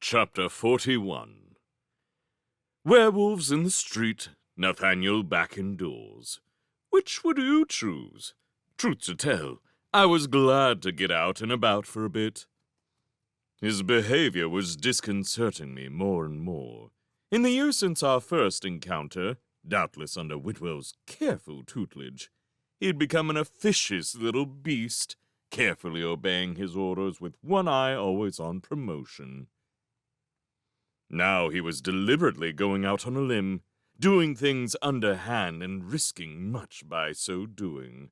Chapter 41. Werewolves in the street, Nathaniel back indoors. Which would you choose? Truth to tell, I was glad to get out and about for a bit. His behavior was disconcerting me more and more. In the years since our first encounter, doubtless under Whitwell's careful tutelage, he had become an officious little beast, carefully obeying his orders with one eye always on promotion. Now he was deliberately going out on a limb, doing things underhand and risking much by so doing.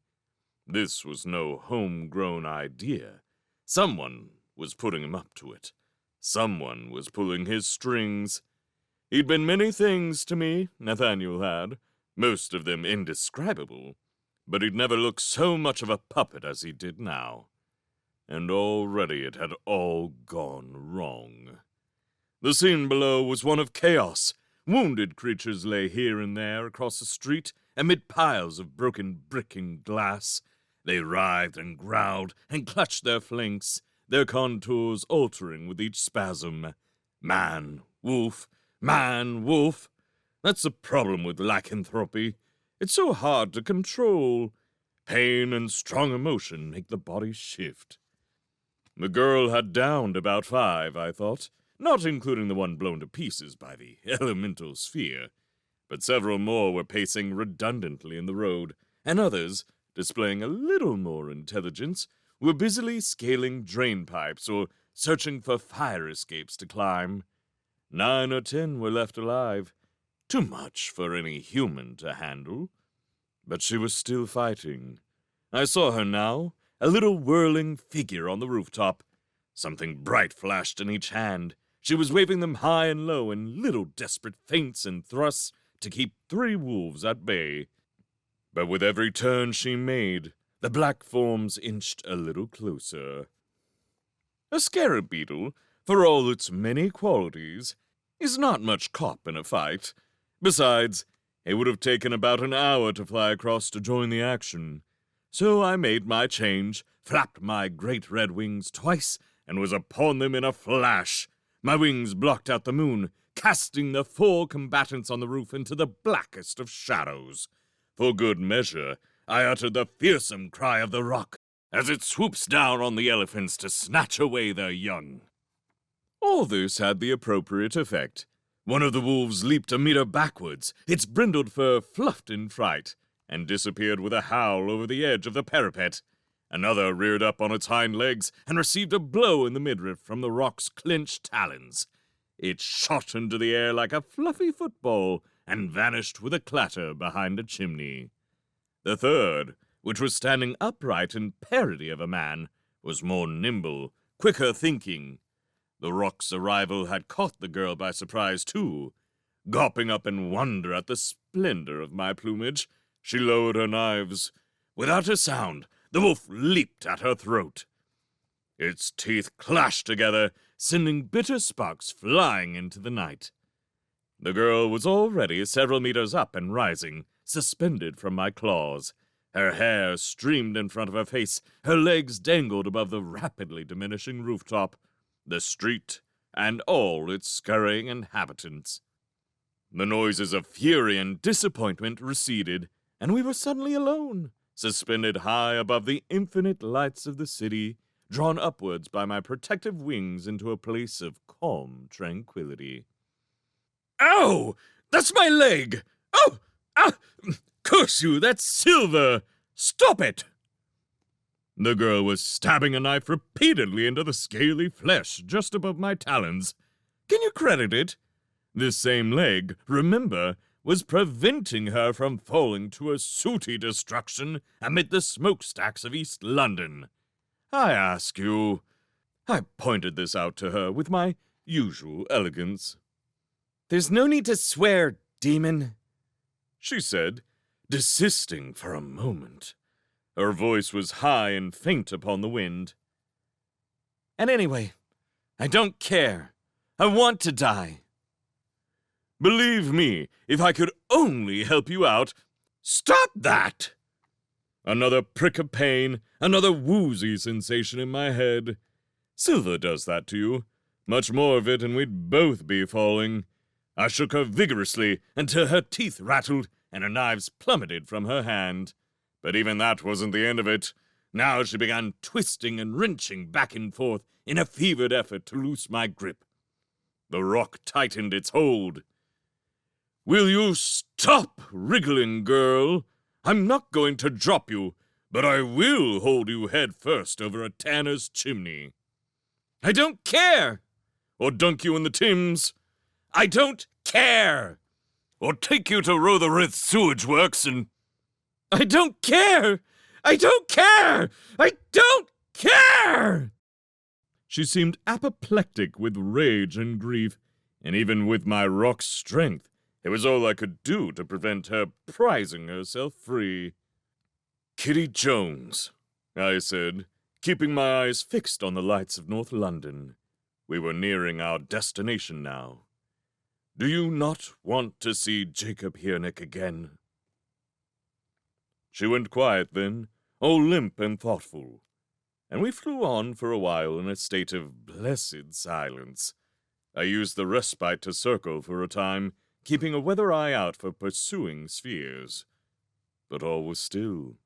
This was no homegrown idea. Someone was putting him up to it. Someone was pulling his strings. He'd been many things to me, Nathaniel had, most of them indescribable, but he'd never looked so much of a puppet as he did now. And already it had all gone wrong. The scene below was one of chaos. Wounded creatures lay here and there across the street, amid piles of broken brick and glass. They writhed and growled and clutched their flanks, their contours altering with each spasm. Man, wolf, man, wolf. That's the problem with lycanthropy. It's so hard to control. Pain and strong emotion make the body shift. The girl had downed about 5, I thought, not including the one blown to pieces by the elemental sphere. But several more were pacing redundantly in the road, and others, displaying a little more intelligence, were busily scaling drain pipes or searching for fire escapes to climb. 9 or 10 were left alive. Too much for any human to handle. But she was still fighting. I saw her now, a little whirling figure on the rooftop. Something bright flashed in each hand. She was waving them high and low in little desperate feints and thrusts to keep 3 wolves at bay. But with every turn she made, the black forms inched a little closer. A scarab beetle, for all its many qualities, is not much cop in a fight. Besides, it would have taken about an hour to fly across to join the action. So I made my change, flapped my great red wings twice, and was upon them in a flash. My wings blocked out the moon, casting the 4 combatants on the roof into the blackest of shadows. For good measure, I uttered the fearsome cry of the rock as it swoops down on the elephants to snatch away their young. All this had the appropriate effect. One of the wolves leaped a meter backwards, its brindled fur fluffed in fright, and disappeared with a howl over the edge of the parapet. Another reared up on its hind legs and received a blow in the midriff from the rock's clenched talons. It shot into the air like a fluffy football and vanished with a clatter behind a chimney. The third, which was standing upright in parody of a man, was more nimble, quicker thinking. The rock's arrival had caught the girl by surprise, too. Gawping up in wonder at the splendor of my plumage, she lowered her knives. Without a sound, the wolf leaped at her throat. Its teeth clashed together, sending bitter sparks flying into the night. The girl was already several meters up and rising, suspended from my claws. Her hair streamed in front of her face, her legs dangled above the rapidly diminishing rooftop, the street, and all its scurrying inhabitants. The noises of fury and disappointment receded, and we were suddenly alone, suspended high above the infinite lights of the city, drawn upwards by my protective wings into a place of calm tranquility. Ow! That's my leg! Oh! Ah! Curse you, that's silver! Stop it! The girl was stabbing a knife repeatedly into the scaly flesh just above my talons. Can you credit it? This same leg, remember, was preventing her from falling to a sooty destruction amid the smokestacks of East London. I ask you. I pointed this out to her with my usual elegance. There's no need to swear, demon, she said, desisting for a moment. Her voice was high and faint upon the wind. And anyway, I don't care. I want to die. Believe me, if I could only help you out. Stop that! Another prick of pain, another woozy sensation in my head. Silver does that to you. Much more of it and we'd both be falling. I shook her vigorously until her teeth rattled and her knives plummeted from her hand. But even that wasn't the end of it. Now she began twisting and wrenching back and forth in a fevered effort to loose my grip. The rock tightened its hold. "Will you stop wriggling, girl? I'm not going to drop you, but I will hold you head first over a tanner's chimney." "I don't care!" "Or dunk you in the Thames." "I don't care!" "Or take you to Rotherhithe Sewage Works and—" "I don't care! I don't care! I don't care!" She seemed apoplectic with rage and grief, and even with my rock's strength, it was all I could do to prevent her prizing herself free. "Kitty Jones," I said, keeping my eyes fixed on the lights of North London. We were nearing our destination now. "Do you not want to see Jacob Hearnick again?" She went quiet then, all limp and thoughtful, and we flew on for a while in a state of blessed silence. I used the respite to circle for a time, keeping a weather eye out for pursuing spheres. But all was still.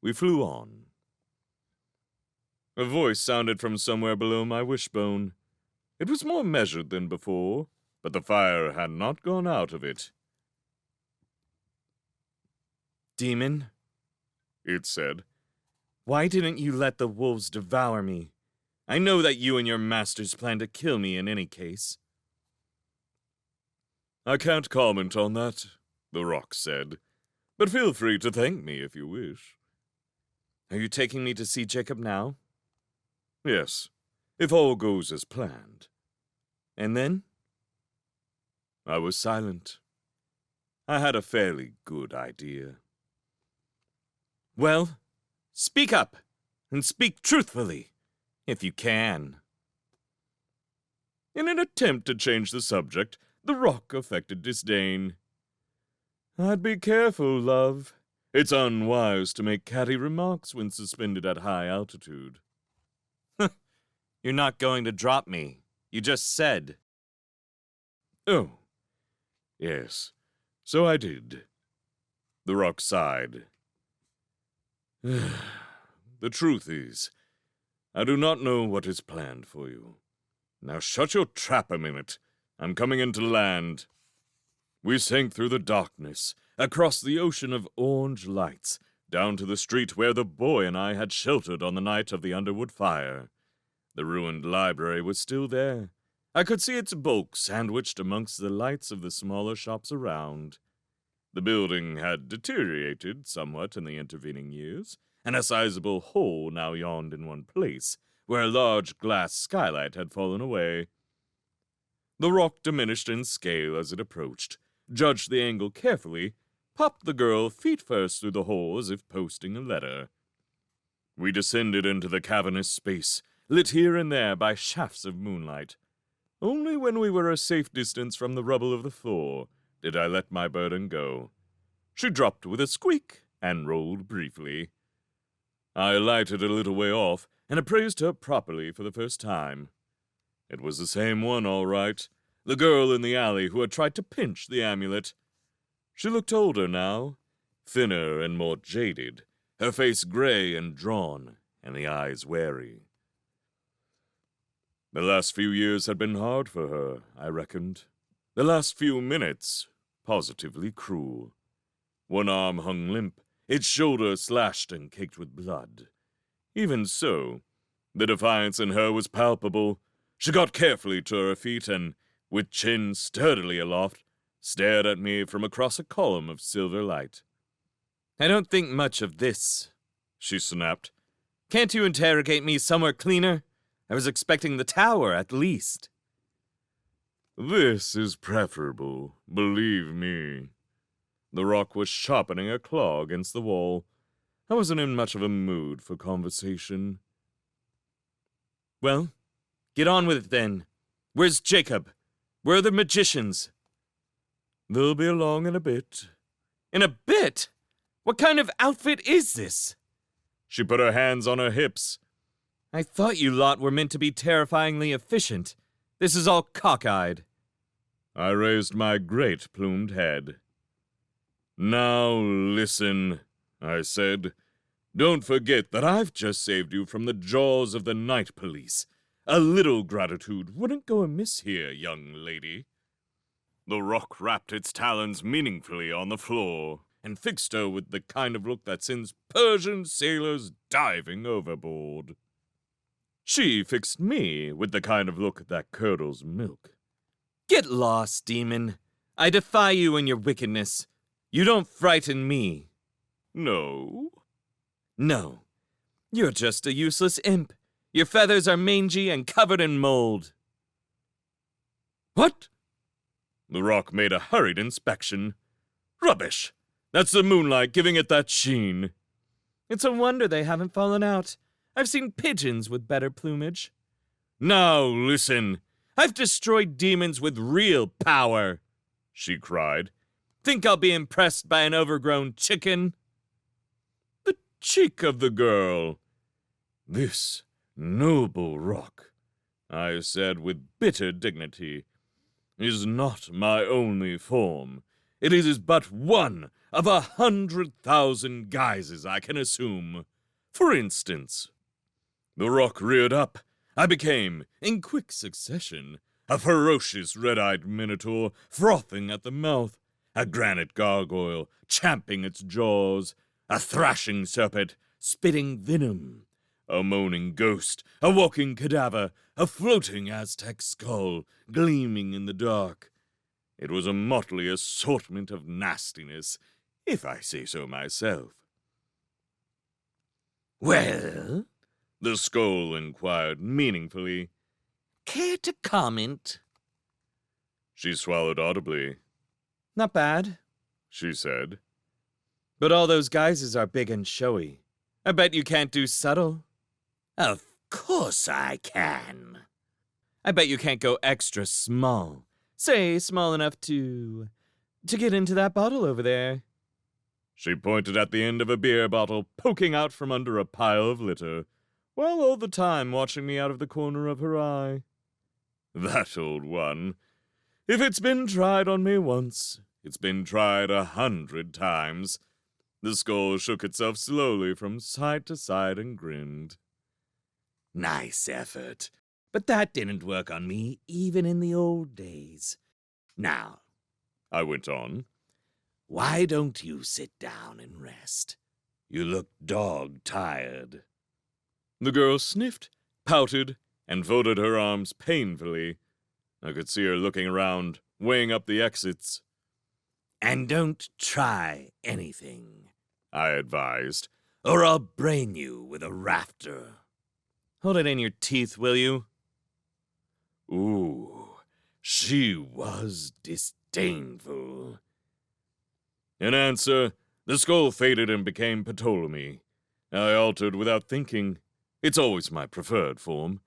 We flew on. A voice sounded from somewhere below my wishbone. It was more measured than before, but the fire had not gone out of it. "Demon," it said, "why didn't you let the wolves devour me? I know that you and your masters plan to kill me in any case." "I can't comment on that," the rock said, "but feel free to thank me if you wish." "Are you taking me to see Jacob now?" "Yes, if all goes as planned." "And then?" I was silent. I had a fairly good idea. "Well, speak up, and speak truthfully, if you can." In an attempt to change the subject, the rock affected disdain. "I'd be careful, love. It's unwise to make catty remarks when suspended at high altitude." "You're not going to drop me. You just said." "Oh, yes, so I did." The rock sighed. "The truth is, I do not know what is planned for you. Now shut your trap a minute. I'm coming into land." We sank through the darkness, across the ocean of orange lights, down to the street where the boy and I had sheltered on the night of the Underwood fire. The ruined library was still there. I could see its bulk sandwiched amongst the lights of the smaller shops around. The building had deteriorated somewhat in the intervening years, and a sizable hole now yawned in one place, where a large glass skylight had fallen away. The rock diminished in scale as it approached, judged the angle carefully, popped the girl feet first through the hole as if posting a letter. We descended into the cavernous space, lit here and there by shafts of moonlight. Only when we were a safe distance from the rubble of the floor did I let my burden go. She dropped with a squeak and rolled briefly. I alighted a little way off and appraised her properly for the first time. It was the same one, all right, the girl in the alley who had tried to pinch the amulet. She looked older now, thinner and more jaded, her face gray and drawn, and the eyes wary. The last few years had been hard for her, I reckoned. The last few minutes, positively cruel. One arm hung limp, its shoulder slashed and caked with blood. Even so, the defiance in her was palpable. She got carefully to her feet and, with chin sturdily aloft, stared at me from across a column of silver light. "I don't think much of this," she snapped. "Can't you interrogate me somewhere cleaner? I was expecting the tower, at least." "This is preferable, believe me." The rock was sharpening a claw against the wall. I wasn't in much of a mood for conversation. "Well, get on with it then. Where's Jacob? Where are the magicians?" "They'll be along in a bit." "In a bit? What kind of outfit is this?" She put her hands on her hips. "I thought you lot were meant to be terrifyingly efficient. This is all cockeyed. I raised my great plumed head. Now listen, I said. Don't forget that I've just saved you from the jaws of the night police. A little gratitude wouldn't go amiss here, young lady. The rock rapped its talons meaningfully on the floor and fixed her with the kind of look that sends Persian sailors diving overboard. She fixed me with the kind of look that curdles milk. Get lost, demon. I defy you and your wickedness. You don't frighten me. No? No. You're just a useless imp. Your feathers are mangy and covered in mold. What? The rock made a hurried inspection. Rubbish! That's the moonlight giving it that sheen. It's a wonder they haven't fallen out. I've seen pigeons with better plumage. Now listen. I've destroyed demons with real power, she cried. Think I'll be impressed by an overgrown chicken? The cheek of the girl. This noble rock, I said with bitter dignity, is not my only form. It is but one of 100,000 guises I can assume. For instance, the rock reared up. I became, in quick succession, a ferocious red-eyed minotaur frothing at the mouth, a granite gargoyle champing its jaws, a thrashing serpent spitting venom, a moaning ghost, a walking cadaver, a floating Aztec skull gleaming in the dark. It was a motley assortment of nastiness, if I say so myself. Well? The skull inquired meaningfully. Care to comment? She swallowed audibly. Not bad, she said. But all those guises are big and showy. I bet you can't do subtle. Of course I can. I bet you can't go extra small. Say, small enough to get into that bottle over there. She pointed at the end of a beer bottle poking out from under a pile of litter, while all the time watching me out of the corner of her eye. That old one. If it's been tried on me once, it's been tried 100 times. The skull shook itself slowly from side to side and grinned. Nice effort. But that didn't work on me even in the old days. Now, I went on, why don't you sit down and rest? You look dog-tired. The girl sniffed, pouted, and folded her arms painfully. I could see her looking around, weighing up the exits. And don't try anything, I advised, or I'll brain you with a rafter. Hold it in your teeth, will you? Ooh, she was disdainful. In answer, the skull faded and became Ptolemy. I altered without thinking. It's always my preferred form.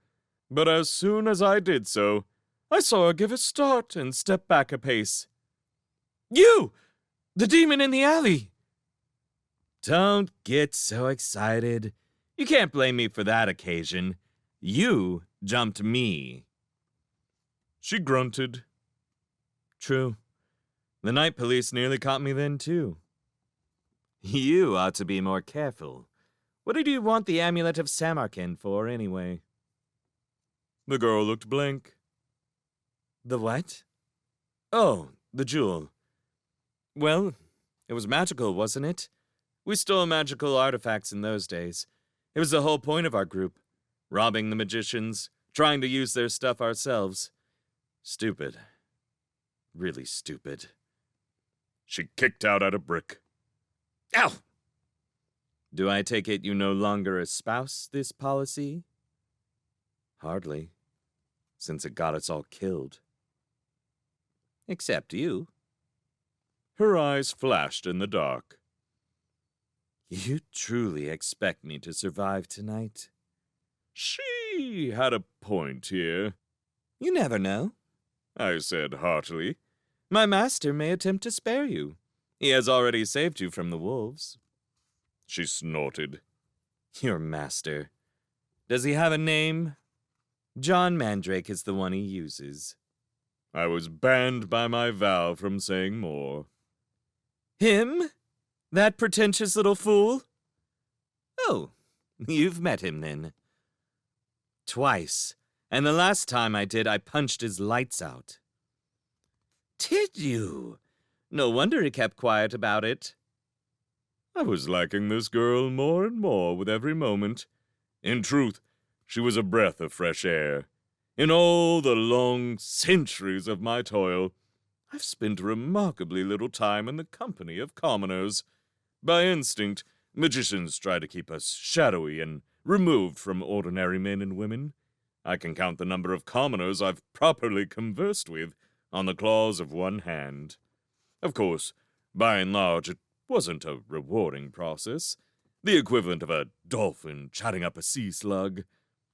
But as soon as I did so, I saw her give a start and step back a pace. You! The demon in the alley! Don't get so excited. You can't blame me for that occasion. You jumped me. She grunted. True. The night police nearly caught me then, too. You ought to be more careful. What did you want the amulet of Samarkand for, anyway? The girl looked blank. The what? Oh, the jewel. Well, it was magical, wasn't it? We stole magical artifacts in those days. It was the whole point of our group. Robbing the magicians, trying to use their stuff ourselves. Stupid. Really stupid. She kicked out at a brick. Ow! Do I take it you no longer espouse this policy? Hardly, since it got us all killed. Except you. Her eyes flashed in the dark. You truly expect me to survive tonight? She had a point here. You never know, I said heartily. My master may attempt to spare you. He has already saved you from the wolves. She snorted. Your master. Does he have a name? John Mandrake is the one he uses. I was banned by my vow from saying more. Him? That pretentious little fool? Oh, you've met him then. Twice, and the last time I did, I punched his lights out. Did you? No wonder he kept quiet about it. I was liking this girl more and more with every moment. In truth, she was a breath of fresh air. In all the long centuries of my toil, I've spent remarkably little time in the company of commoners. By instinct, magicians try to keep us shadowy and removed from ordinary men and women. I can count the number of commoners I've properly conversed with on the claws of one hand. Of course, by and large, it wasn't a rewarding process, the equivalent of a dolphin chatting up a sea slug.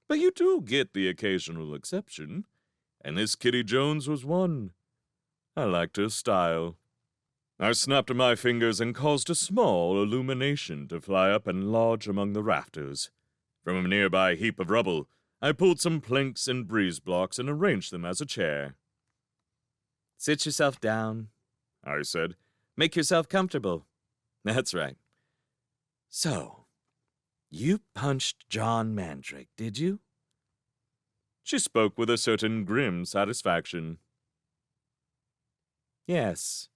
But you do get the occasional exception, and this Kitty Jones was one. I liked her style. I snapped my fingers and caused a small illumination to fly up and lodge among the rafters. From a nearby heap of rubble, I pulled some planks and breeze blocks and arranged them as a chair. Sit yourself down, I said. Make yourself comfortable. That's right. So, you punched John Mandrake, did you? She spoke with a certain grim satisfaction. Yes.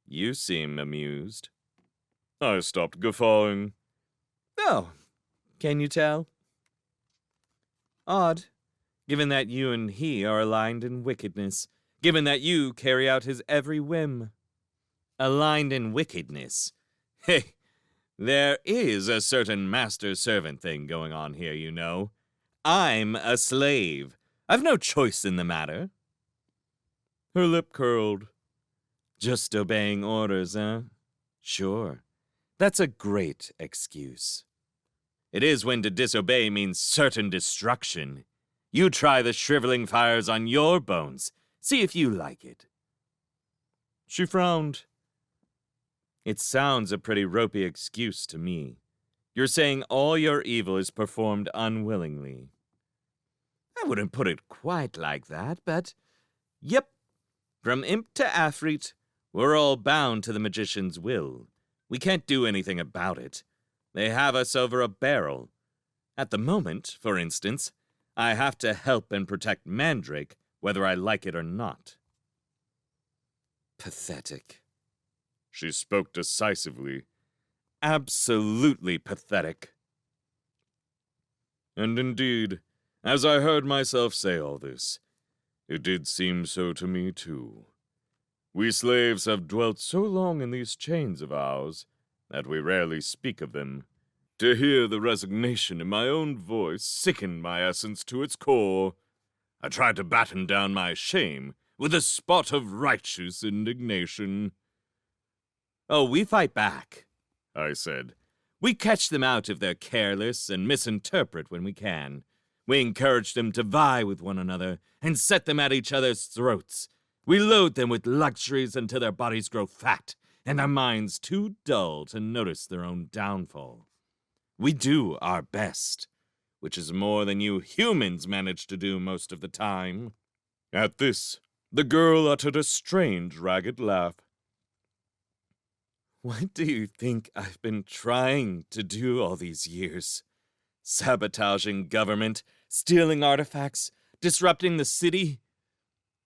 You seem amused. I stopped guffawing. Oh, can you tell? Odd, given that you and he are aligned in wickedness, given that you carry out his every whim. Aligned in wickedness? Hey, there is a certain master-servant thing going on here, you know. I'm a slave. I've no choice in the matter. Her lip curled. Just obeying orders, eh? Sure. That's a great excuse. It is when to disobey means certain destruction. You try the shriveling fires on your bones. See if you like it. She frowned. It sounds a pretty ropey excuse to me. You're saying all your evil is performed unwillingly. I wouldn't put it quite like that, but... Yep. From imp to Afrit, we're all bound to the magician's will. We can't do anything about it. They have us over a barrel. At the moment, for instance, I have to help and protect Mandrake, whether I like it or not. Pathetic. She spoke decisively. Absolutely pathetic. And indeed, as I heard myself say all this, it did seem so to me too. We slaves have dwelt so long in these chains of ours that we rarely speak of them. To hear the resignation in my own voice sickened my essence to its core. I tried to batten down my shame with a spot of righteous indignation. Oh, we fight back, I said. We catch them out if they're careless and misinterpret when we can. We encourage them to vie with one another and set them at each other's throats. We load them with luxuries until their bodies grow fat and their minds too dull to notice their own downfall. We do our best, which is more than you humans manage to do most of the time. At this, the girl uttered a strange, ragged laugh. What do you think I've been trying to do all these years? Sabotaging government, stealing artifacts, disrupting the city?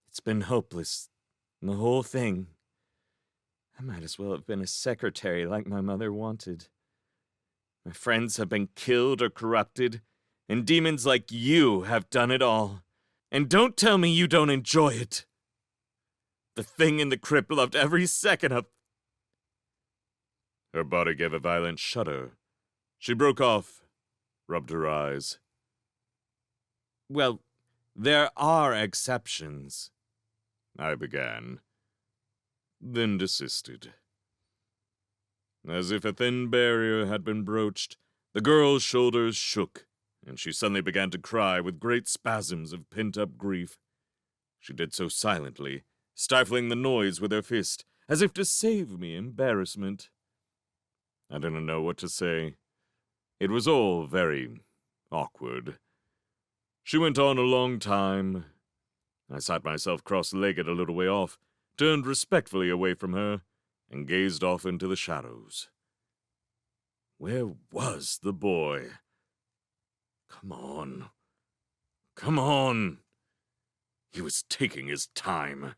It's been hopeless, the whole thing. I might as well have been a secretary like my mother wanted. My friends have been killed or corrupted, and demons like you have done it all. And don't tell me you don't enjoy it. The thing in the crypt loved every second of... Her body gave a violent shudder. She broke off, rubbed her eyes. Well, there are exceptions, I began, then desisted. As if a thin barrier had been broached, the girl's shoulders shook, and she suddenly began to cry with great spasms of pent-up grief. She did so silently, stifling the noise with her fist, as if to save me embarrassment. I didn't know what to say. It was all very awkward. She went on a long time. I sat myself cross-legged a little way off, turned respectfully away from her, and gazed off into the shadows. Where was the boy? Come on. Come on. He was taking his time.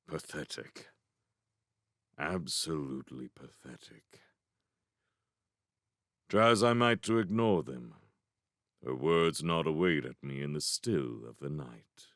Pathetic. Absolutely pathetic. Try as I might to ignore them, her words gnawed away at me in the still of the night.